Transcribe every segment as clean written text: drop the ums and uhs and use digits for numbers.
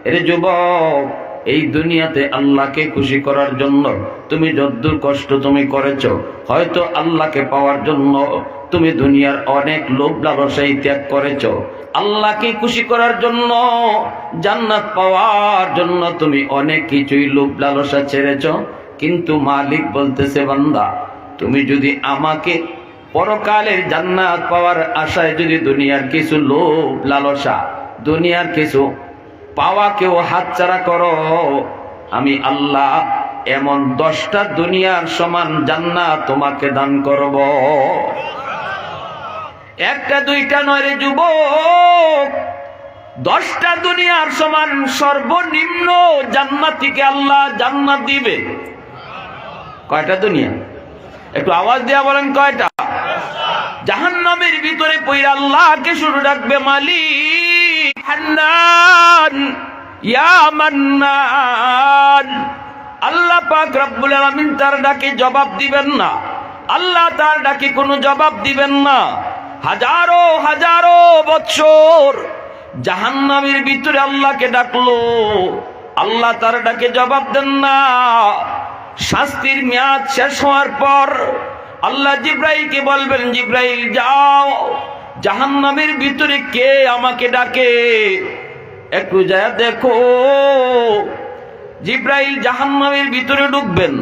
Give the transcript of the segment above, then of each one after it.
এরে যুবক, এই দুনিয়াতে আল্লাহকে খুশি করার জন্য তুমি যদ্দূর কষ্ট তুমি করেছো, হয়তো আল্লাহকে পাওয়ার জন্য তুমি দুনিয়ার অনেক লোভ লালসাই ত্যাগ করেছো। আল্লাহকে খুশি করার জন্য, জান্নাত পাওয়ার জন্য তুমি অনেক কিছুই লোভ লালসা ছেড়েছো। কিন্তু মালিক বলতেছে, বান্দা, তুমি যদি আমাকে পরকালের জান্নাত পাওয়ার আশায় যদি দুনিয়ার কিছু লোভ লালসা, দুনিয়ার কিছু পাওয়াকেও হাতছাড়া করো, আমি আল্লাহ এমন 10টা দুনিয়ার সমান জান্নাত তোমাকে দান করব। একটা দুইটা নয় রে যুবক, 10টা দুনিয়ার সমান সর্বনিম্ন জান্নাতীকে আল্লাহ জান্নাত দিবে। কয়টা দুনিয়া? একটু আওয়াজ দিয়া বলেন, কয়টা? জাহান্নামের ভিতরে পইরা আল্লাহকে শুরু ডাকবে, মালিক হান্নান ইয়া মান্নান। আল্লাহ পাক রব্বুল আলামিন তার ডাকে জবাব দিবেন না, আল্লাহ তার ডাকে কোনো জবাব দিবেন না। হাজারো হাজারো বছর জাহান্নামের ভিতরে আল্লাহকে ডাকলো, আল্লাহ তার ডাকে জবাব দেন না। শাস্তির মেয়াদ শেষ হওয়ার পর আল্লাহ জিব্রাইলকে বলবেন, জিব্রাইল যাও, জাহান্নামের ভিতরে কে আমাকে ডাকে, একটু যায় দেখো। জিব্রাইল জাহান্নামের ভিতরে ঢুকবেন,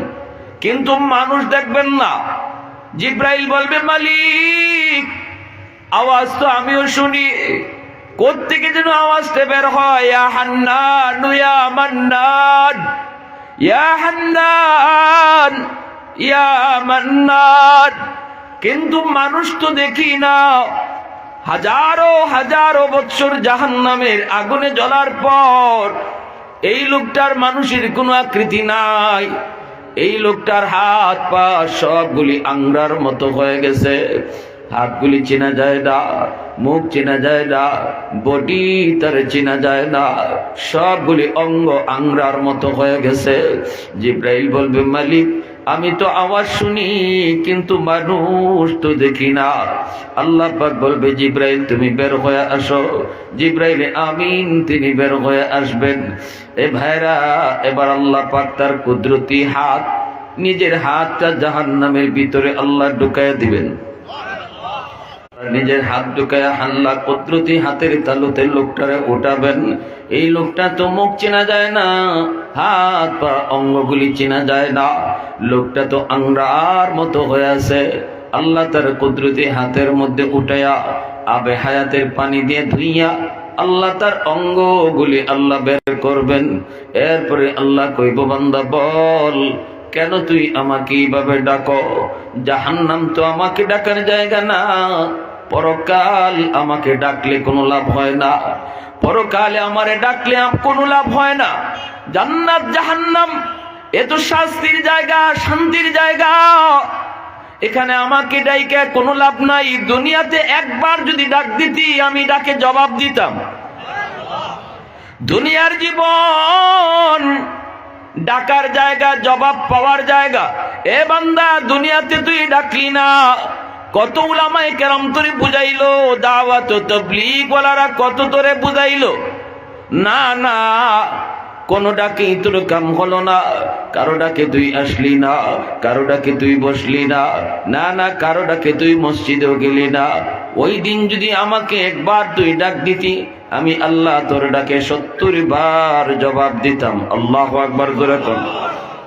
কিন্তু মানুষ দেখবেন না। জিব্রাইল বলবে, মালিক আওয়াজ তো আমিও শুনি, কোত্থেকে যেন আওয়াজটা বের হয়, ইয়া হান্নান ইয়া মান্নান, ইয়া হান্নান ইয়া মান্নান। কিন্তু মানুষ তো দেখি না। হাজারো হাজারো বছর জাহান্নামের আগুনে জ্বলার পর এই লোকটার মানুষের কোনো আকৃতি নাই। এই লোকটার হাত পা সবগুলি আংরার মতো হয়ে গেছে। হাতগুলি চেনা যায় না, মুখ চেনা যায় না, বডি তার চেনা যায় না, সবগুলি অঙ্গ আংরার মতো হয়ে গেছে। জিব্রাইল বলবে, মালিক আমি তো আওয়াজ শুনি, কিন্তু মানুষ তো দেখি না। আল্লাহ পাক বলবে, জিব্রাইল তুমি বের হয়ে আসো। জিব্রাইল আমিন তিনি বের হয়ে আসবেন। এ ভাইরা, এবার আল্লাহ পাক তার কুদরতি হাত, নিজের হাতটা জাহান্নামের ভিতরে আল্লাহ ঢুকাইয়া দিবেন। নিজের হাত ঢুকায়া আল্লাহ কুদরতি হাতের তালুতে লোকটারে উঠাবেন। এই লোকটা তো মুখ চেনা যায় না, হাত পা অঙ্গগুলি চেনা যায় না, লোকটা তো আংরার মতো হয়ে আছে। আল্লাহ তার কুদরতি হাতের মধ্যে উঠায়া আবে হায়াতের পানি দিয়ে ধুইয়া আল্লাহ তার অঙ্গগুলি আল্লাহ বের করবেন। এরপরে আল্লাহ কইব, বান্দা বল, কেন তুই আমাকে এইভাবে ডাকো? জাহান্নাম তো আমাকে ডাকার জায়গা না। পরকাল আমাকে ডাকলে কোনো লাভ হয় না, পরকালে আমারে ডাকলে কোনো লাভ হয় না। জান্নাত জাহান্নাম এ তো শাস্তির জায়গা, শান্তির জায়গা। এখানে আমাকে ডাইকে কোনো লাভ নাই। দুনিয়াতে একবার যদি ডাক দিতি, আমি ডাকে জবাব দিতাম। দুনিয়ার জীবন ডাকার জায়গা, জবাব পাওয়ার জায়গা। এ বান্দা, দুনিয়াতে তুই ডাকলি না, কত উলামায়ে কেরাম তোরে বুঝাইলো, দাওয়াত ও তাবলীগ ওয়ালারা কত তোরে বুঝাইলো। না না, কোন ডাকেই তোর কাম হলো না। কারো ডাকে তুই আসলি না, কারো ডাকে তুই বসলি না, না না, কারো ডাকে তুই মসজিদেও গেলি না। ওই দিন যদি আমাকে একবার তুই ডাক দিতি, আমি আল্লাহ তোর ডাকে 70 বার জবাব দিতাম। আল্লাহু আকবার, জোরে কোন,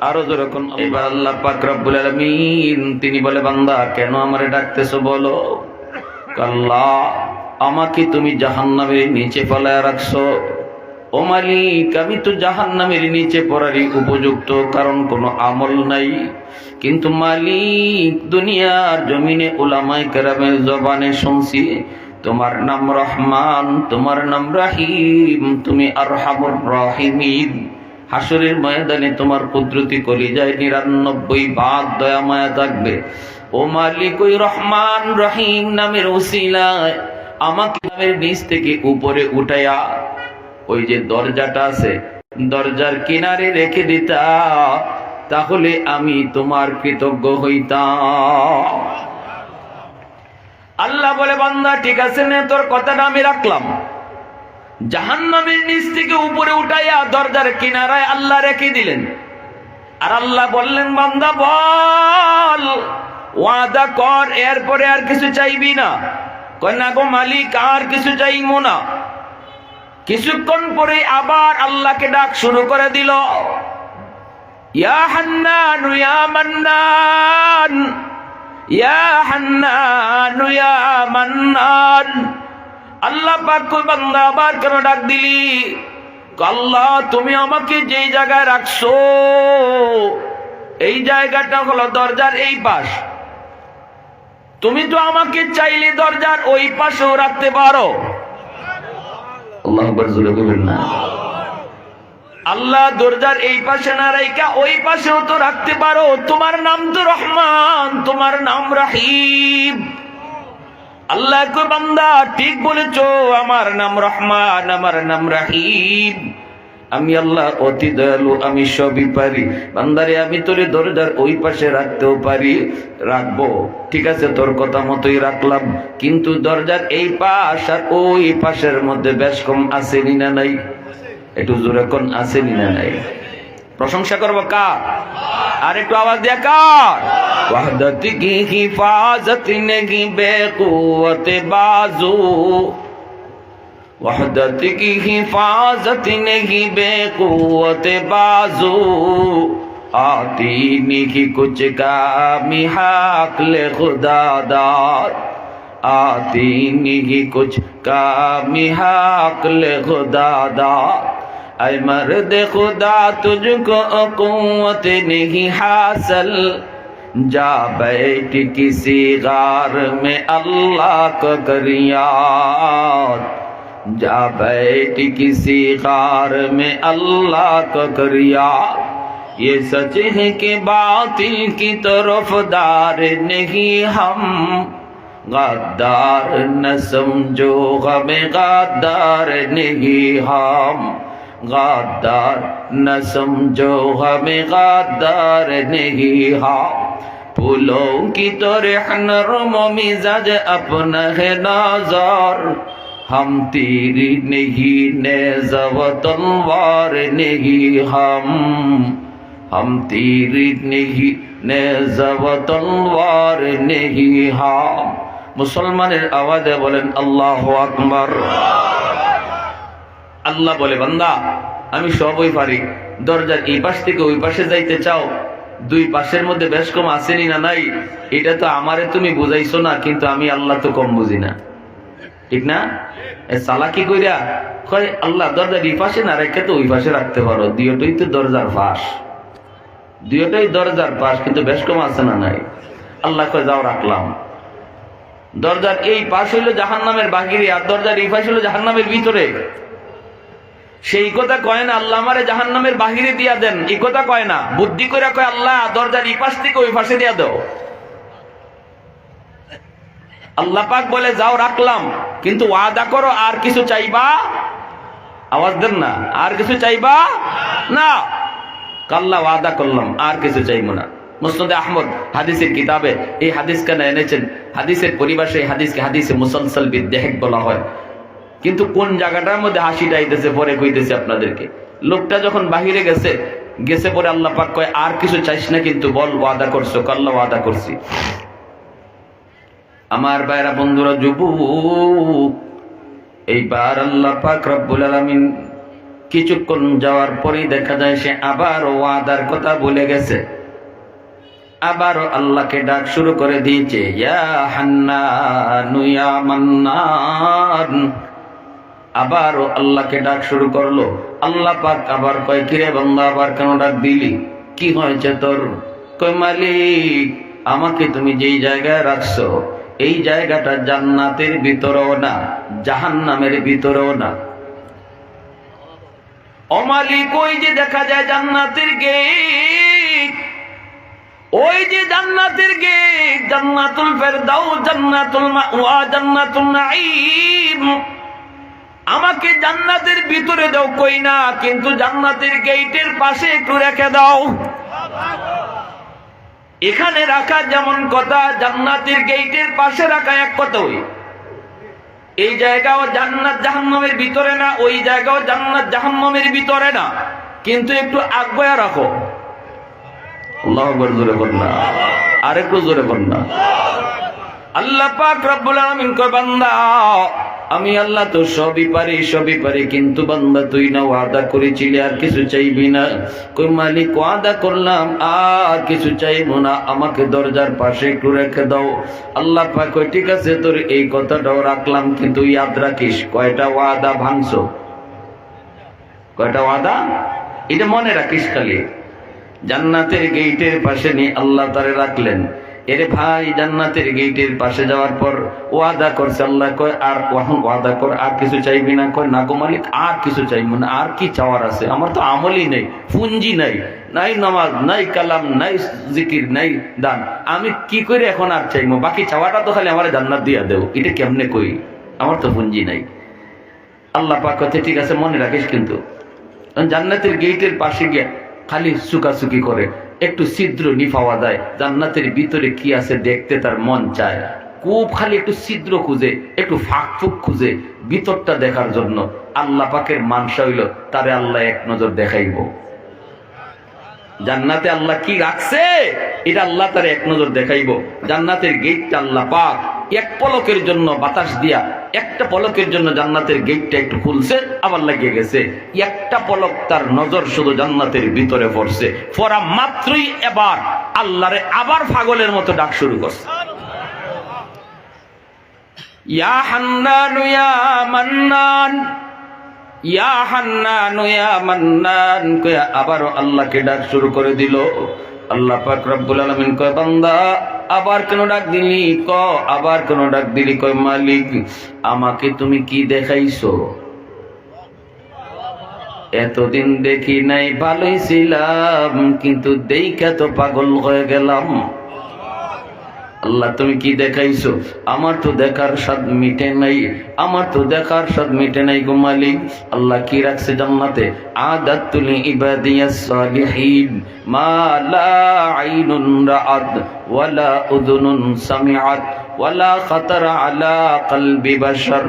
আরো জোরে কোন। এবার আল্লাহ পাক রব্বুল আলামিন তিনি বলে, বান্দা কেন আমারে ডাকতেছো বলো? আল্লাহ, আমাকে তুমি জাহান্নামের নিচে ফেলায় রাখছো। ও মালিক, আমি তো জাহান্নামের নিচে পড়ারই উপযুক্ত, কারণ কোনো আমল নাই। কিন্তু মালিক, দুনিয়ার জমিনে উলামায়ে কেরামের জবানে শুনছি তোমার নাম রহমান, তোমার নাম রহিম, তুমি আরহামুর রাহিমিন। হাসরের ময়দানে তোমার কুদরতি কলিজায় 99 ভাগ দয়া মায়া থাকবে। ও মালিক, ওই রহমান রহিম নামের উসিলায় আমাকে নামের নিচ থেকে উপরে উঠায়া ওই যে দরজাটা আছে, দরজার কিনারে রেখে দিতা, তাহলে আমি তোমার কৃতজ্ঞ হইতাম। আল্লাহ বলে, বান্দা ঠিক আছে নে, তোর কথাটা আমি রাখলাম। জাহান্নামের নিচ থেকে উপরে উঠাইয়া দরজার কিনারায় আল্লাহ রেখে দিলেন। আর আল্লাহ বললেন, বান্দা বল, ওয়াদা কর এরপরে আর কিছু চাইবি না। কয় না গো মালিক, আর কিছু চাইবো না। কিছুক্ষণ পরে আবার আল্লাহকে ডাক শুরু করে দিল, ইয়া হান্নান ইয়া মান্নান, ইয়া হান্নান ইয়া মান্নান। আল্লাহ পাক কয়, বান্দা আবার কেন ডাক দিলি? আল্লাহ, তুমি আমাকে যেই জায়গায় রাখছো এই জায়গাটা হলো দরজার এই পাশ। তুমি তো আমাকে চাইলে দরজার ওই পাশেও রাখতে পারো। আল্লাহু আকবার, জোরে বলবেন না। আল্লাহ দরজার এই পাশে না রাইখা ওই পাশেও তো রাখতে পারো। তোমার নাম তো রহমান, তোমার নাম রহিম। আল্লাহ কয়, বান্দা ঠিক বলেছো, আমার নাম রহমান, আমার নাম রহিম। আমি আল্লাহ অতি দয়ালু, আমি সবই পারি। বান্দারে, আমি তোরে দরজার ওই পাশে রাখতেও পারি, রাখবো। ঠিক আছে, তোর কথা মতোই রাখলাম। কিন্তু দরজার এই পাশ আর ওই পাশের মধ্যে বেশ কম আছে না নাই? একটু জোরে কোন, আছে না নাই? প্রশংসা করবো কার? আর একটু আওয়াজ দিয়া কার? ওয়াহদত কি হিফাজত নেহি বেকুওয়াত বাজু, वहदत की हिफाजत नहीं बेकुवत बाजू, आती नहीं कुछ कामी हाकले खुदादार, आती नहीं कुछ कामी हाकले खुदादार। ऐ मर्द खुदा तुझको कुव्वत नहीं हासिल, जा बैठ किसी गार में अल्लाह को कर याद, जा बैठ किसी गार में अल्लाह को कर याद। ये सच है कि बातिल की तरफदार नहीं हम, गद्दार न समझो गमे गद्दार नहीं हम, गद्दार न समझो हमें गद्दार नहीं हम। फूलों की तरह नरम मिजाज अपना है नजर, हम तीर नहीं नेज़ा व तलवार नहीं हम तीर नहीं नेज़ा व तलवार नहीं हम। मुसलमाনের আওয়াজে বলেন আল্লাহু আকবার। আল্লাহ বলে, বান্দা আমি সবই পারি। দরজার এই পাশ থেকে ওই পাশে যাইতে চাও, দুই পাশের মধ্যে বেশ কম আসেনি না নাই? এটা তো আমারে তুমি বুঝাইছো না, কিন্তু আমি আল্লাহ তো কম বুঝি না, ঠিক না? চালাকি কইরা কয় আল্লাহ দরজার এই পাশে না রেখে তো ওই পাশে রাখতে পারো, দুইটাই তো দরজার পাশ, দুইটাই দরজার পাশ, কিন্তু বেশ কম আছে না নাই? আল্লাহ কয় যাও রাখলাম। দরজার এই পাশ হইলো জাহান্নামের বাহিরে, আর দরজার এই পাশ হইলো জাহান্নামের ভিতরে। সেই কথা কয় না আল্লাহ আমারে জাহান্নামের বাহিরে দিয়া দেন, এই কথা কয় না। বুদ্ধি করে কয় আল্লাহ দরজার এই পাশ থেকে ওই পাশে দিয়া দাও। আল্লাহ পাক বলে যাও রাখলাম, কিন্তু ওয়াদা করো আর কিছু চাইবা? আওয়াজ দেন না, আর কিছু চাইবা না? আল্লাহ ওয়াদা করলাম আর কিছু চাইবো না। মুসনাদে আহমদ হাদিসের কিতাবে এই হাদিস কেন এনেছেন? হাদিসের পরিভাষায় এই হাদিসকে হাদিসে মুসলসল বিদ্যাহেক বলা হয়। কিন্তু কোন জায়গাটার মধ্যে হাসিটা আইতেছে পরে কইতেছে আপনাদেরকে। লোকটা যখন বাহিরে গেছে পরে আল্লাহ পাক কয় আর কিছু চাইস না, কিন্তু বল ওয়াদা করছো? আল্লাহ ওয়াদা করছি। আমার ভাইরা বন্ধুরা, যুবক, এইবার আল্লাহ পাক রব্বুল আলামিন কিছুক্ষণ যাওয়ার পরেই দেখা যায় সে আবার ওয়াদার কথা ভুলে গেছে। আবারও আল্লাহকে ডাক শুরু করে দিয়েছে, ইয়া হান্নান ইয়া মান্নান। আবারও আল্লাহকে ডাক শুরু করলো। আল্লাহ পাক আবার কয়, কিরে বান্দা আবার কেন ডাক দিলি? কি হয়েছে তোর? কয় মালিক, আমাকে তুমি যেই জায়গায় রাখছো এই জায়গাটা জান্নাতের ভিতরেও না, জাহান্নামের ভিতরেও না। ও মালিক, ওই যে দেখা যায় জান্নাতের গেট, ওই যে জান্নাতের গেট, জান্নাতুল ফেরদাউস, জান্নাতুল মাওয়া, জান্নাতুল নাঈম, আমাকে জান্নাতের ভিতরে দাও কই না, কিন্তু জান্নাতের গেটের পাশে একটু রেখে দাও। এখানে রাখা যেমন কথা, জান্নাতের গেটের পাশে রাখা এক কথা। এই জায়গাও জান্নাত জাহান্নামের ভিতরে না, ওই জায়গাও জান্নাত জাহান্নামের ভিতরে না, কিন্তু একটু আগুয়া রাখো। আল্লাহু আকবার, জোরে বল না, আরেকটু জোরে বল না। আল্লাহ পাক রব্বুল আলামিন কয়, বান্দা আমি আল্লাহ তো সবই পারি, কিন্তু বান্দা তুই না ওয়াদা করেছিলি আর কিছু চাইবি না। কই মালিক, ওয়াদা করলাম আর কিছু চাইবো না, আমাকে দরজার পাশে একটু রেখে দাও। আল্লাহ পাক কয়, ঠিক আছে তোর এই কথাটাও রাখলাম, কিন্তু ইয়াদ রাখিস কয়টা ওয়াদা ভাঙছো, কয়টা ওয়াদা, এটা মনে রাখিস। খালি জান্নাতের গেটের পাশে নিয়ে আল্লাহ তারে রাখলেন। এরে ভাই, জান্নাতের গেটের পাশে যাওয়ার পর ওয়াদা করছে আল্লাহ, কয় আর ওয়াদা কর, আর কিছু চাইবি না? কয় না গো মালিক, আর কিছু চাইবো না। আর কি চাওয়ার আছে? আমার তো আমলই নেই, পুঞ্জি নাই, নাই নামাজ, নাই কালাম, নাই জিকির, নাই দান, আমি কি করে এখন আর চাইবো? বাকি চাওয়াটা তো খালি আমার জান্নাত দিয়া দেও, এটা কেমনে কই, আমার তো পুঞ্জি নাই। আল্লাহ পাক কথা, ঠিক আছে মনে রাখিস, কিন্তু জান্নাতের গেটের পাশে গিয়ে খালি চুকাচুকি করে, একটু ছিদ্র নিফাওয়া যায়, জান্নাতের ভিতরে কি আছে দেখতে তার মন চায়, খুব খালি একটু ছিদ্র খুঁজে, একটু ফাঁক ফুক খুঁজে ভিতরটা দেখার জন্য। আল্লাহ পাকের মানসা হইল তারে আল্লাহ এক নজর দেখাইব। জান্নাতে আল্লাহ কি রাখছে এটা আল্লাহ তারে এক নজর দেখাইব। জান্নাতের গেটটা আল্লাহ পাক এক পলকের জন্য বাতাস দিয়া, একটা পলকের জন্য জান্নাতের গেটটা একটু খুলছে, আবার লাগিয়ে গেছে। একটা পলক তার নজর শুধু জান্নাতের ভিতরে পড়ছে, পড়া মাত্রই এবার আল্লাহরে আবার পাগলের মতো ডাক শুরু করছে, ইয়া হান্নান ইয়া মান্নান, ইয়া হান্নান ইয়া মান্নান কয়া আবারও আল্লাহকে ডাক শুরু করে দিল। আল্লাহ পাক রব্বুল আলামিন কয়, বান্দা আবার কেন ডাক দিলি? আবার কেন ডাক দিলি? কয় মালিক, আমাকে তুমি কি দেখাইছো? এতদিন দেখি নাই, ভালোই ছিলাম, কিন্তু দেখা তো পাগল হয়ে গেলাম। আল্লাহ তুমি কি দেখাইছো? আমার তো দেখার স্বাদ মিটে নাই, আমার তো দেখার স্বাদ মিটে নাই গো মালিক। আল্লাহ কি রাখছে জান্নাতে? আদাতুল ইবাদিয়াস সালিহিন মা লা আইনুন রাআত ওয়ালা উযুনুন সামিআত ওয়ালা খাতারা আলা কলবি বাশার।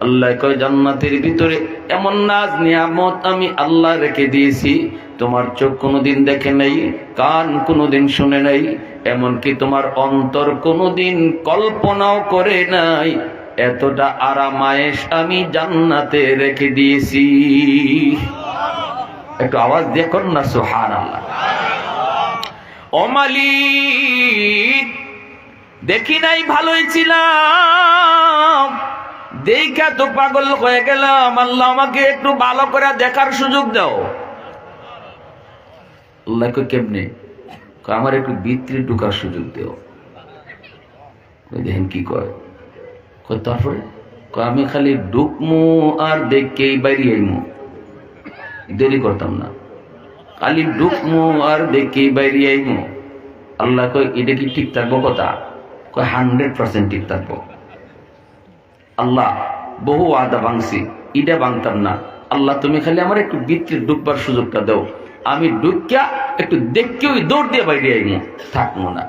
আল্লাহ কয়, জান্নাতের ভিতরে এমন নাজ নিয়ামত আমি আল্লাহ রেখে দিয়েছি, তোমার চোখ কোনোদিন দেখে নাই, কান কোনোদিন শুনে নাই, এমনকি তোমার অন্তর কোনোদিন কল্পনাও করে নাই। এতটা আরামায়েশ আমি জান্নাতে রেখে দিয়েছি। একটু আওয়াজ দেখুন না, সুবহানাল্লাহ। ও মালিক, দেখি নাই, ভালোই ছিলাম, দেখা তো পাগল হয়ে গেলাম, আল্লাহ আমাকে একটু ভালো করে দেখার সুযোগ দাও। আল্লাহ কয়, কেমনে? আমার একটু ভিতরে ঢুকার সুযোগ দেও। দেখেন কি কয়, তারপরে আমি খালি ঢুকমু আর দেখকেই বাইরে আইমু, দেরি করতাম না, খালি ঢুকমু আর দেখকেই বাইরে আইমু। আল্লাহ কয়, এটা কি ঠিক থাকবো? কথা কয় 100% ঠিক থাকবো। আল্লাহ বহু আদা ভাঙছি, এটা ভাঙতাম না। আল্লাহ তুমি খালি আমার একটু ভিতরে ঢুকবার সুযোগটা দাও, আমি ঢুকিয়া একটু দেখকে ওই দৌড় দিয়ে বাইরে আইমু, থাকবো না।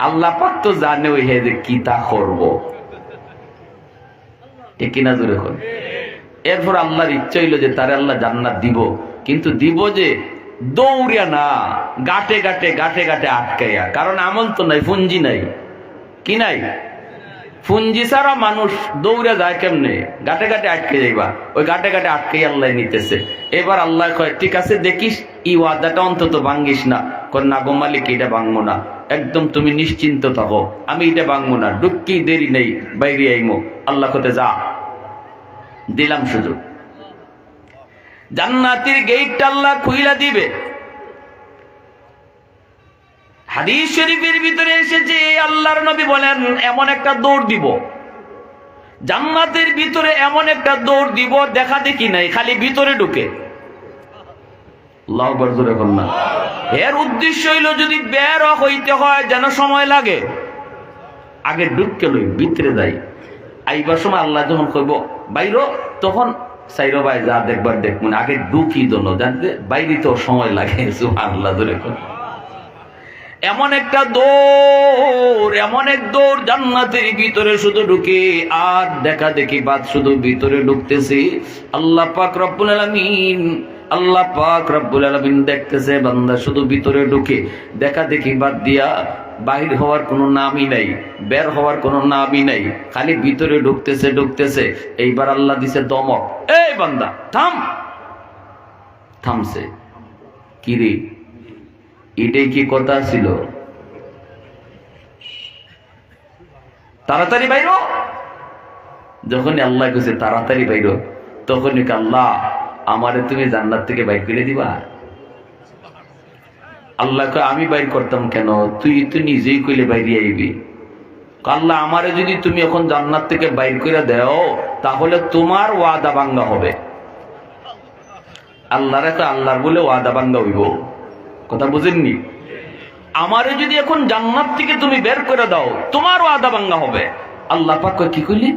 আল্লাহ পাক তো জানে ওই হে যে কি তা করবো, ঠিক কিনা জোরে হল। এরপর আল্লাহর ইচ্ছা হইল যে তারে আল্লাহ জান্নাত দিব, কিন্তু দিব যে দৌড়িয়া না, গাটে গাটে গাটে গাটে আটকাইয়া। কারণ আমল তো নাই, পুঞ্জি নাই, কি নাই, পুঞ্জি ছাড়া মানুষ দৌড়ে যায় কেমনে? গাটে গাটে আটকে যাইবা, ওই গাটে গাটে আটকে আল্লাহ নিতেছে। এবার আল্লাহ কয়, ঠিক আছে দেখিস এই ওয়াদাটা অন্তত ভাঙ্গিস না। কয় না গো মালিক, এটা ভাঙবো না, একদম তুমি নিশ্চিন্ত থাকো, আমি এটা ভাঙবো না, ঢুকি দেরি নেই, বাইরে আইমো। আল্লাহ কতে যা, দিলাম সুযোগ। জান্নাতের গেটটা আল্লাহ খুইলা দিবে। হাদিস শরীফের ভিতরে এসেছে, আল্লাহর নবী বলেন এমন একটা দৌড় দিব জান্নাতের ভিতরে, এমন একটা দৌড় দিব দেখা দেখি নাই, খালি ভিতরে ঢুকে। আল্লাহু আকবার, জোরে বল না। এর উদ্দেশ্য হইল যদি বের হইতে হয় যেন সময় লাগে, আগে ঢুকে লই, ভিতরে যাই। আইবার সময় আল্লাহ যখন কইব বাইরো, তখন সাইরো ভাই যা দেখবার দেখ, মানে আগে ঢুকি দোনো, জানতে বাইরে তো সময় লাগে। সুবহানাল্লাহ, জোরে বল। এমন একটা দৌড়, এমন এক দৌড়, জান্নাতের ভিতরে শুধু ঢুকে আর দেখা দেখি বাদ শুধু ভিতরে ঢুকতেছে। আল্লাহ পাক রব্বুল আলামিন, আল্লাহ পাক রব্বুল আলামিন দেখতেছে বান্দা শুধু ভিতরে ঢুকে, দেখা দেখি বাদ দিয়া বাহির হওয়ার কোনো নামই নাই, বের হওয়ার কোনো নামই নাই, খালি ভিতরে ঢুকতেছে ঢুকতেছে। এইবার আল্লাহ দিছে দমক, এই বান্দা থাম। থামছে। কি রে, এটাই কি কথা ছিল? তাড়াতাড়ি বাইরো। যখনই আল্লাহ কইছে তাড়াতাড়ি বাইরো, তখনই আল্লাহ আমারে তুমি জান্নাত থেকে বাইর করে দিবা। আল্লাহ কয় আমি বাইর করতাম কেন, তুই তো নিজেই কইলে বাইরে আইবি। আল্লাহ আমারে যদি তুমি এখন জান্নাত থেকে বাইর করে দাও তাহলে তোমার ওয়াদা ভাঙ্গা হবে। আল্লাহর একটা আল্লাহর বলে ওয়াদা ভাঙ্গা হইব, কথা বুঝেননি? আমারে যদি এখন জান্নাত থেকে তুমি বের করে দাও তোমার ওয়াদা ভাঙ্গা হবে। আল্লাহ পাক কয় কি কইলি?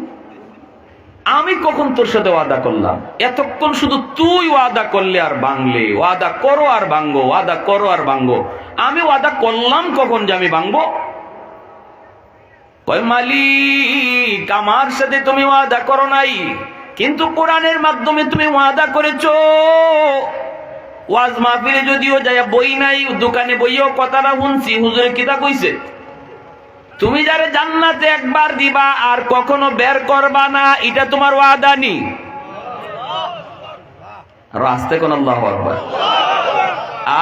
আমি কখন তোর সাথে ওয়াদা করলাম? এতক্ষণ শুধু তুই ওয়াদা করলে আর ভাঙলে, ওয়াদা করো আর ভাঙ্গো, ওয়াদা করো আর ভাঙ্গো। আমি ওয়াদা করলাম কখন যে আমি ভাঙবো? কয় মালিক আমার সাথে তুমি ওয়াদা করো নাই, কিন্তু কোরআনের মাধ্যমে তুমি ওয়াদা করেছো। ওয়াজ মাহফিলে যদিও যায় বই নাই, দোকানে বইও কথাটা শুনছি, হুজুরে কিতা কইছে, তুমি যারে জান্নাতে একবার দিবা আর কখনো বের করবা না, এটা তোমার ওয়াদা নি। আরো আস্তে কোন আল্লাহু আকবার,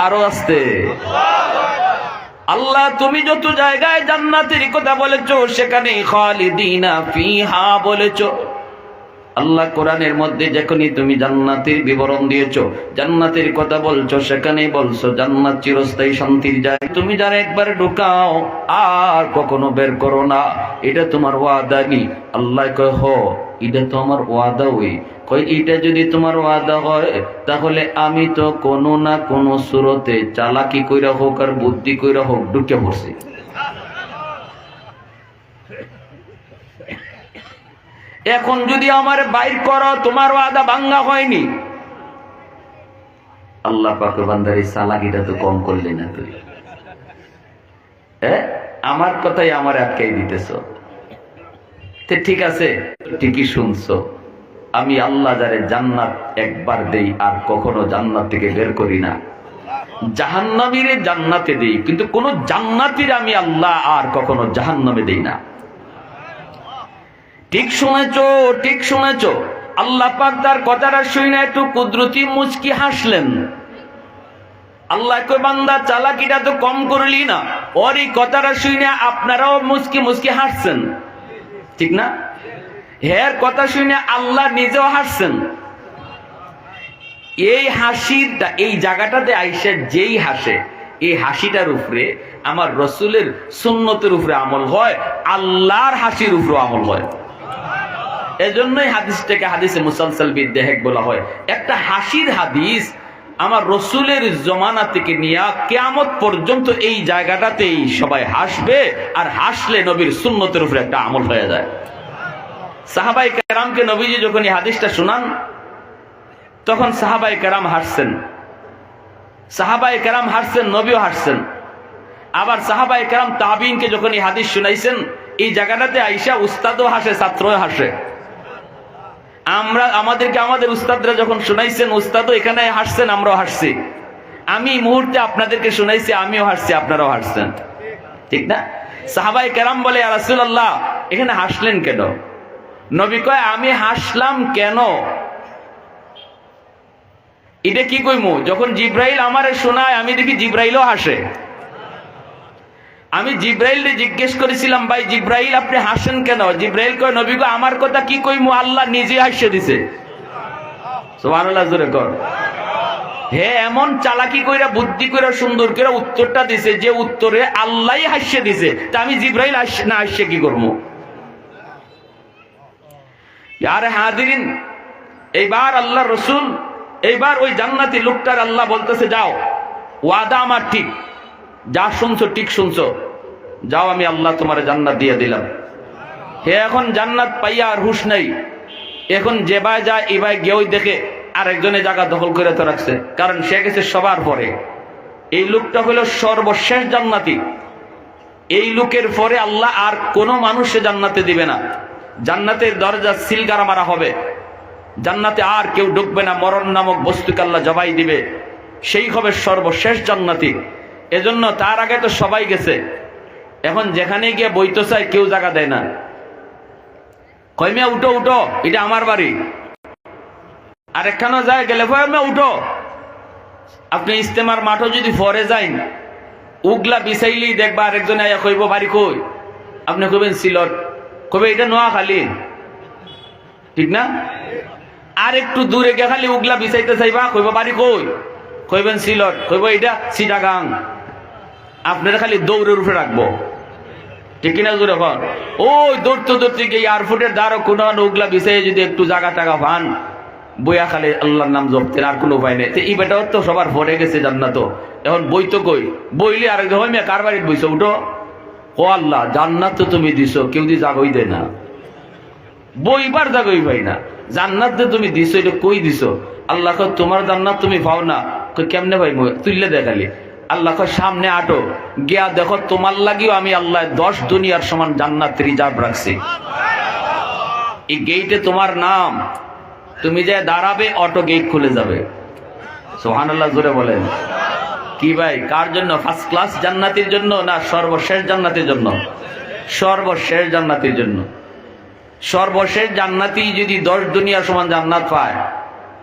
আরো আস্তে। আল্লাহ তুমি যত জায়গায় জান্নাতের কথা বলেছো সেখানে খালিদিনা ফিহা বলেছো। আল্লাহ কোরআনের মধ্যে যখনই তুমি জান্নাতের বিবরণ দিয়েছো, জান্নাতের কথা বলছো, সেখানেই বলছো জান্নাত চিরস্থায়ী শান্তির জায়গা। তুমি যারা একবার ঢুকাও আর কখনো বের করো না, এটা তোমার ওয়াদা নি। আল্লাহ কয় হ, এটা তো আমার ওয়াদা। ওই কয় এটা যদি তোমার ওয়াদা হয় তাহলে আমি তো কোনো না কোনো সুরতে চালাকি কইরা হোক আর বুদ্ধি কইরা হোক ঢুকে পড়ছি। এখন যদি আমার বাইর করো তোমার ওয়াদা ভাঙ্গা হয়নি। আল্লাহ পাক বান্দার এই চালাকিটা তো কম করলি না তুই? আমার কথাই আমার আটকাই দিতেছ। ঠিক আছে, ঠিকই শুনছো। আমি আল্লাহ যারে জান্নাত একবার দেই আর কখনো জান্নাত থেকে বের করি না। জাহান্নামীরে জান্নাতে দেই, কিন্তু কোন জান্নাতীর আমি আল্লাহ আর কখনো জাহান্নামে দেই না। ঠিক শুনেছো, ঠিক শুনেছো। আল্লাহ পাক তার কথাটা শুনে একটু কুদরতি মুচকি হাসলেন। আল্লাহ কয় বান্দা চালাকিটা তো কম করলি না। ওর এই কথাটা শুনে আপনারাও মুচকি মুচকি হাসছেন, ঠিক না? হের কথা শুনে আল্লাহ নিজেও হাসছেন। এই হাসিটা, এই জায়গাটাতে আইসা যেই হাসে, এই হাসিটার উপরে আমার রসুলের সুন্নতের উপরে আমল হয়, আল্লাহর হাসির উপরে আমল হয়। এজন্যই হাদিসটাকে হাদিসে মুসালসাল বিদ্দেহেক বলা হয়। একটা হাসির হাদিস আমার রসুলের জমানা থেকে নিয়ে কিয়ামত পর্যন্ত এই জায়গাটাতেই সবাই হাসবে, আর হাসলে নবীর সুন্নতের উপরে একটা আমল হয়ে যায়। সাহাবাই কেরামকে নবীজি যখন এই হাদিসটা শোনান তখন সাহাবাই কেরাম হাসছেন, সাহাবাই কেরাম হাসছেন, নবীও হাসছেন। আবার সাহাবাই কেরাম তাবিনকে যখন এই হাদিস শুনাইছেন, এই জায়গাটাতে আইসা উস্তাদও হাসে, ছাত্রও হাসে। আমাদেরকে আমাদের উস্তাদরা যখন শুনাইছেন, উস্তাদও এখানে হাসছেন, আমরাও হাসছি। আমি এই মুহূর্তে আপনাদেরকে শুনাইছি, আমিও হাসছি, আপনারাও হাসছেন, ঠিক না? সাহাবাই কেরাম বলে, ইয়া রাসূলুল্লাহ এখানে হাসলেন কেন? নবী কয় আমি হাসলাম কেন এটা কি কইমু? যখন জিব্রাইল আমারে শোনায় আমি দেখি জিব্রাইলও হাসে। আমি জিব্রাইলকে জিজ্ঞেস করেছিলাম, ভাই জিব্রাইল আপনি হাসেন কেন? জিব্রাইল কয় নবী গো আমার কথা কি কইমু, আল্লাহ নিজে হাসিয়ে দিছে। সুবহানাল্লাহ, জোরে কর। হে এমন চালাকি কইরা বুদ্ধি কইরা সুন্দর করে উত্তরটা দিছে যে উত্তরে আল্লাহই হাসিয়ে দিছে, তা আমি জিব্রাইল না হাসিয়ে কি করবো? আরে হাজিরিন, এইবার আল্লাহ রসুল, এইবার ওই জান্নাতি লোকটার আল্লাহ বলতেছে যাও, ওয়াদা আমার ঠিক, যা শুনছো ঠিক শুনছো, যাও আমি আল্লাহ তোমার জান্নাত দিয়ে দিলাম। হে এখন জান্নাত পাইয়া আর হুশ নাই। এখন যে ভাই যায় এই ভাই গেই দেখে আর একজনে জায়গা দখল করে তো রাখছে, কারণ সে গেছে সবার পরে। এই লোকটা হলো সর্বশেষ জান্নাতি। এই লোকের পরে আল্লাহ আর কোনো মানুষে জান্নাতে দিবে না। জান্নাতের দরজা সিলগারা মারা হবে, জান্নাতে আর কেউ ঢুকবে না। মরণ নামক বস্তুকে আল্লাহ জবাই দিবে, সেই হবে সর্বশেষ জান্নাতি। এজন্য তার আগে তো সবাই গেছে, এখন যেখানে গিয়ে বইতে চাই কেউ জায়গা দেয় না। কয় মিয়া উঠো উঠো, এটা আমার বাড়ি। আর একখানো যায় গেলে ভয় মিয়া উঠো। আপনি ইস্তেমার মাঠও যদি ফরে যাইন, উগলা বিছাইলেই দেখবা আরেকজন আয়া কইব বাড়ি কই, আপনি কইবেন সিলট, কইবে এটা নোয়াখালী, ঠিক না? আর একটু দূরে গিয়ে খালি উগলা বিছাইতে চাইবা, কইব বাড়ি কই, কইবেন সিলট, কইব এটা চিটাগাং। আপনারা খালি দৌড়ের উপরে রাখবো, ঠিক কিনা? জোরে কর। ওই দৌড়তে দৌড়তে গিয়ে এয়ারপোর্টের দ্বারা কোনো উগলা বিছাই যদি একটু জায়গা টাকা পান, বইয়া খালি আল্লাহর নাম জপতেন, আর কোনো উপায় নেই। এই বেটাও তো সবার ভরে গেছে জান্নাত, এখন বই তো কই বইলে আর মেয়ে কার বাড়িতে বইছো উঠো। ও আল্লাহ, জান্নাত তো তুমি দিছো, কেউ দিয়ে জাগই দেয় না, বইবার জাগই পাই না। জান্নাত যে তুমি দিছো, এটা কই দিছো? আল্লাহ কয় তোমার জান্নাত তুমি পাও না। কেমনে ভাই তুললে দেখালি? আল্লাহ কয় সামনে আটো, গিয়া দেখো তোমার লাগিও আমি আল্লাহ 10 দুনিয়ার সমান জান্নাত রিজার্ভ রাখছি। এই গেইটে তোমার নাম, তুমি যে দাঁড়াবে অটো গেট খুলে যাবে। সুবহানাল্লাহ, জোরে বলেন। কি ভাই, কার জন্য? ফার্স্ট ক্লাস জান্নাতের জন্য না সর্বশেষ জান্নাতের জন্য? সর্বশেষ জান্নাতের জন্য। সর্বশেষ জান্নাতি যদি 10 দুনিয়ার সমান জান্নাত পায়,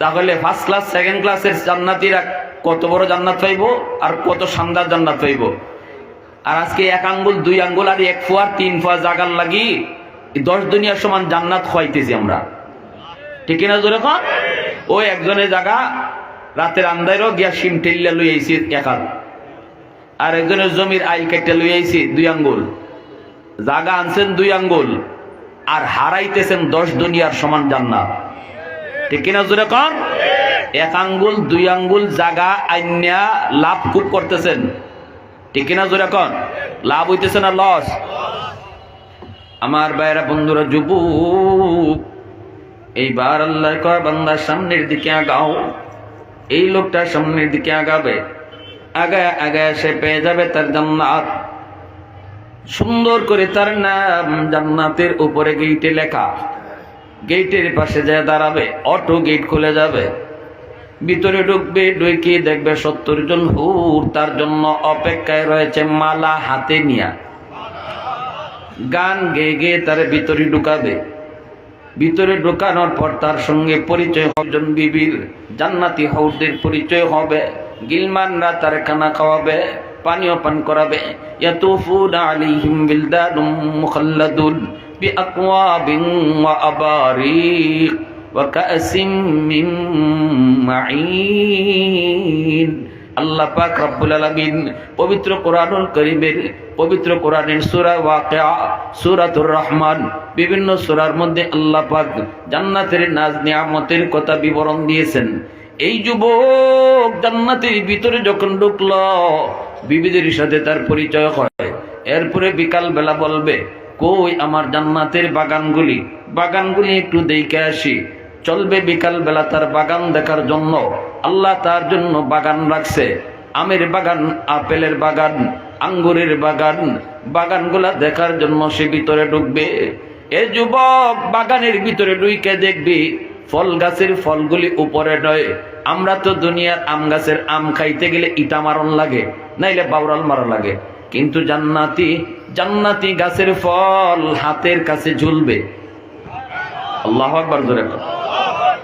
তাহলে ফার্স্ট ক্লাস সেকেন্ড ক্লাসের জান্নাতিরা কত বড় জান্নাত পাইব, আর কত শানদার জান্নাত পাইব। আর আজকে 1 আঙ্গুল 2 আঙ্গুল আর 1 ফুয়া 3 ফুয়া জাগার লাগি 10 দুনিয়ার সমান জান্নাত খাইতেছি আমরা, ঠিক না? জোরে কর। ওই একজনের জায়গা রাতের আন্দাইরও গিয়া শিম টেল্লা লই আইছি 1 হাত, আর একজনের জমির আইল কেটে লই আইছি 2 আঙ্গুল। জায়গা আনছেন 2 আঙ্গুল, আর হারাইতেছেন 10 দুনিয়ার সমান জান্নাত, ঠিক কিনা? জোরে কর। 1 আঙ্গুল 2 আঙ্গুল জায়গা আইনা লাভ খুব করতেছেন, ঠিক কিনা? জোরে কর। লাভ হইতেছে না লস? আমার ভাইরা বন্ধুরা, যুবক, এইবার আল্লাহ কয় বান্দা সামনের দিকে আগাও। এই লোকটা সামনের দিকে আগাবে, আগায় আগায় সে পেয়ে যাবে তার জান্নাত। সুন্দর করে তার নাম জান্নাতের উপরে গেইটে লেখা। গেইটের পাশে যায় দাঁড়াবে, অটো গেট খুলে যাবে, ভিতরে ঢুকবে, ঢুকে দেখবে 70 জন হুর তার জন্য অপেক্ষায় রয়েছে, মালা হাতে নিয়া। গান গেয়ে গেয়ে তার ভিতরে ঢুকাবে। ভিতরে ঢোকানোর পর তার সঙ্গে পরিচয় একজন বিবির, জান্নাতি হৌরদের পরিচয় হবে। গিলমানরা তার খানা খাওয়াবে, পানীয় পান করাবে। ইয়াতুফুনা আলাইহিম বিলদানুম মুখাল্লাদুন বিআকওয়াবিন ওয়া আবারিক ওয়া কাসিম মিন মাঈন। আল্লাহ পাক রব্বুল আলামিন পবিত্র কোরআনুল কারীমের, পবিত্র কোরআনের সূরা ওয়াকিয়া, সূরাতুর রহমান, বিভিন্ন সূরার মধ্যে আল্লাহ পাক জান্নাতের নাজ নিয়ামতের কথা বিবরণ দিয়েছেন। এই যুবক জান্নাতের ভিতরে যখন ঢুকলো, বিবিদের সাথে তার পরিচয় হয়। এরপরে বিকাল বেলা বলবে, কই আমার জান্নাতের বাগানগুলি একটু দেখে আসি। চলবে বিকাল বেলা তার বাগান দেখার জন্য। আল্লাহ তার জন্য বাগান রাখছে, আমের বাগান, আপেলের বাগান, আঙ্গুরের বাগান। বাগানগুলা দেখার জন্য সে ভিতরে ঢুকবে। এ যুবক বাগানের ভিতরে ঢুকে দেখবি ফল গাছের ফলগুলি উপরে নয়। আমরা তো দুনিয়ার আম গাছের আম খাইতে গেলে ইটা মারণ লাগে, নাইলে বাউরাল মারা লাগে, কিন্তু জান্নাতি গাছের ফল হাতের কাছে ঝুলবে। আল্লাহু আকবার, জোরে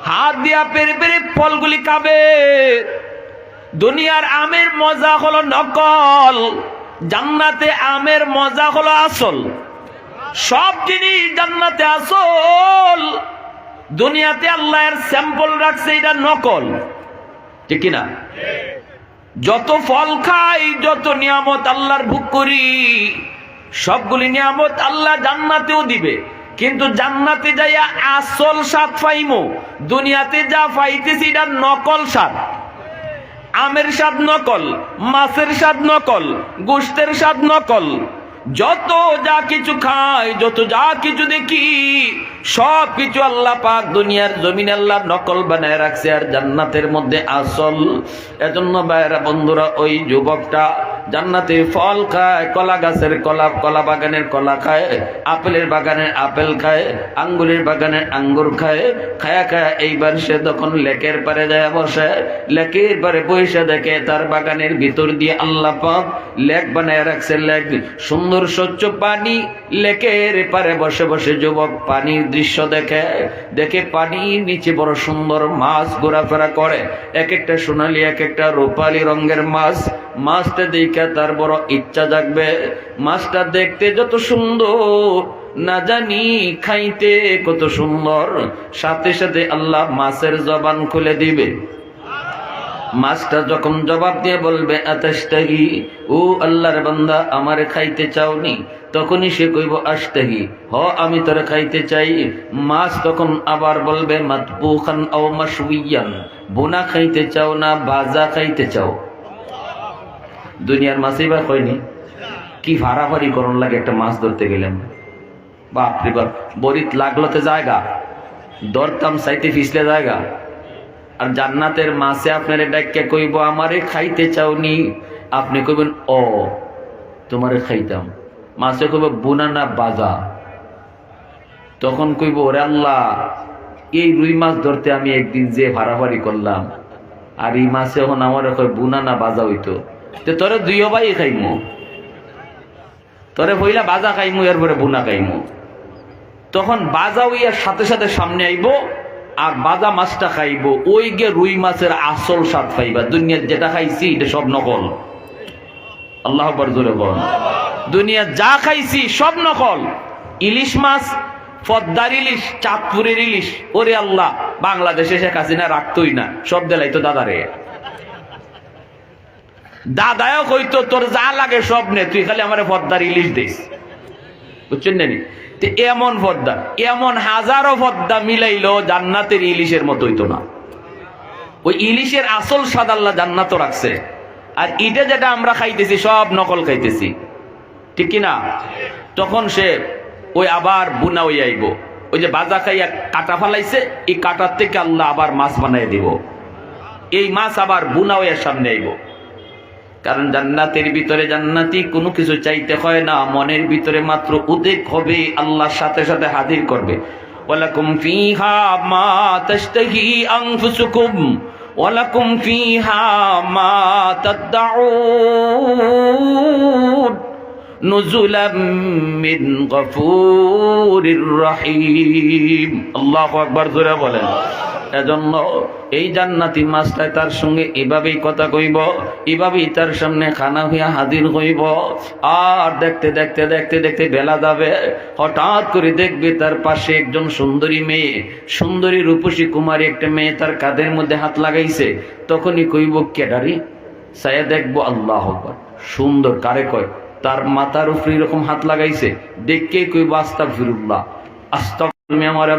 হাত দিয়া পেরে পেরে ফলগুলি খাবে। দুনিয়ার আমের মজা হলো নকল, জান্নাতে আমের মজা হলো আসল। সব জিনিস জান্নাতে আসল, দুনিয়াতে আল্লাহর স্যাম্পল রাখছে, এটা নকল, ঠিক কিনা? যত ফল খাই, যত নিয়ামত আল্লাহর ভোগ করি, সবগুলি নিয়ামত আল্লাহ জান্নাতেও দিবে, কিন্তু জান্নাতে যাইয়া আসল স্বাদ পাইমো। দুনিয়াতে যা পাইতেছি এটা নকল স্বাদ। আমের স্বাদ নকল, মাছের স্বাদ নকল, গোশতের স্বাদ নকল, যত যা কিছু খাই, যত যা কিছু দেখি, সব কিছু আল্লাহ পাক দুনিয়ার জমিনে আল্লাহ নকল বানায় রাখছে, আর জান্নাতের মধ্যে আসল। এজন্য ভাইরা বন্ধুরা, ওই যুবকটা জান্নাতের ফল খায়, কলা গাছের কলা, কলা বাগানের কলা খায়, আপেলের বাগানের আপেল খায়, আঙ্গুরের বাগানের আঙ্গুর খায়, খায়া খায়া এইবার সে তখন লেকের পারে যায় বসে। লেকের পারে বসে দেখে তার বাগানের ভিতর দিয়ে আল্লাহ পাক লেক বানায় রাখছে। লেক, সুন্দর স্বচ্ছ পানি। লেকের পারে বসে বসে যুবক পানির দৃশ্য দেখে। দেখে পানির নিচে বড় সুন্দর মাছ ঘোরাফেরা করে, এক একটা সোনালী, এক একটা রূপালী রঙের মাছ। মাছটা দেখে তার বড় ইচ্ছা জাগবে। মাছটা দেখতে যত সুন্দর, না জানি খাইতে কত সুন্দর। সাথে সাথে আল্লাহ মাছের জবান খুলে দিবে। মাছটা যখন জবাব দিয়ে বলবে আতাশতাহি, ও আল্লাহর বান্দা, আমারে খাইতে চাওনি? তখনই সে কইব আশতাহি, হ আমি তোরে খাইতে চাই। মাছ তখন আবার বলবে মাতবুখান আও মাশউইয়ান, বোনা খাইতে চাও না ভাজা খাইতে চাও? দুনিয়ার মাছই বা কয়নি, কি ভাড়াভাড়ি করণ লাগে একটা মাছ ধরতে গেলাম, বাপরে বাপ। বরিত লাগলোতে জায়গা, দরতাম চাইতে ফিসলে জায়গা। আর জান্নাতের মাছে আপনার ডাক্কে কইব আমারে খাইতে চাওনি? আপনি কইবেন ও তোমারে খাইতাম। মাছে কইব বুনা না বাজা? তখন কইব ওরে আল্লাহ, এই রুই মাছ ধরতে আমি একদিন যে ভাড়াভাড়ি করলাম, আর এই মাছে এখন আমার কই বুনা না বাজা হইতো, তো তোরে দুইও ভাই খাইমু। তোরে হইলা বাজা খাইমু, এরপরে বুনা খাইমু। তখন বাজা হইয়ার সাথে সাথে সামনে আইব, আর বাজা মাছটা খাইব। ওই গে রুই মাছের আসল স্বাদ পাইবা। দুনিয়ার যেটা খাইছি এটা সব নকল। আল্লাহ আকবার জোরে বল। দুনিয়া যা খাইছি সব নকল। ইলিশ মাছ, পদ্মার ইলিশ, চাঁদপুরের ইলিশ, ওরে আল্লাহ, বাংলাদেশে শেখ হাসিনা রাখতোই না, সব দেলাই তো দাদারে। দাদাও কইতো তোর যা লাগে সব নে, তুই খালি আমার পদ্মার ইলিশ দিস। বুঝছেন না? এমন পদ্মা, এমন হাজারো পদ্মা মিলাইলো জান্নাতের ইলিশের মতো হইতো না। ওই ইলিশের আসল স্বাদ আল্লাহ জান্নাত রাখছে, আর এটা যেটা আমরা খাইতেছি সব নকল খাইতেছি, ঠিক কিনা? তখন সে ওই আবার বুনা হয়ে আইব। ওই যে বাজা খাইয়া কাটা ফালাইছে, এই কাটার থেকে আল্লাহ আবার মাছ বানাই দিব। এই মাছ আবার বুনা হইয়ার সামনে আইব। কারণ জান্নাতের ভিতরে জান্নাতি কোনো কিছু চাইতে হয় না, মনের ভিতরে মাত্র উদ্বেগ হবে, আল্লাহর সাথে সাথে হাজির করবে। ওয়ালাকুম ফিহা মা তাশতাহি আনফুসুকুম ওয়ালাকুম ফিহা মা তাদউন নুজুলাম মিন গফুরির রহিম। আল্লাহু আকবার জোরে বলেন। এজন্য এই জান্নাতি মাছটা তার সঙ্গে এভাবেই কথা কইব, এভাবেই তার সামনে খানা হইয়া হাজির হইব। আর দেখতে দেখতে দেখতে দেখতে বেলা যাবে, হঠাৎ করে দেখবে তার পাশে একজন সুন্দরী মেয়ে, সুন্দরী রূপসী কুমারী একটা মেয়ে তার কাঁধের মধ্যে হাত লাগাইছে। তখনই কইব কেডারি? সায়া দেখবো আল্লাহ আকবার, সুন্দর কারে কয়? তার মাথার উপরে এরকম হাত লাগাইছে, দেখকে কইব আস্তাগফিরুল্লাহ, আস্তাগফিরুল্লাহ। আমার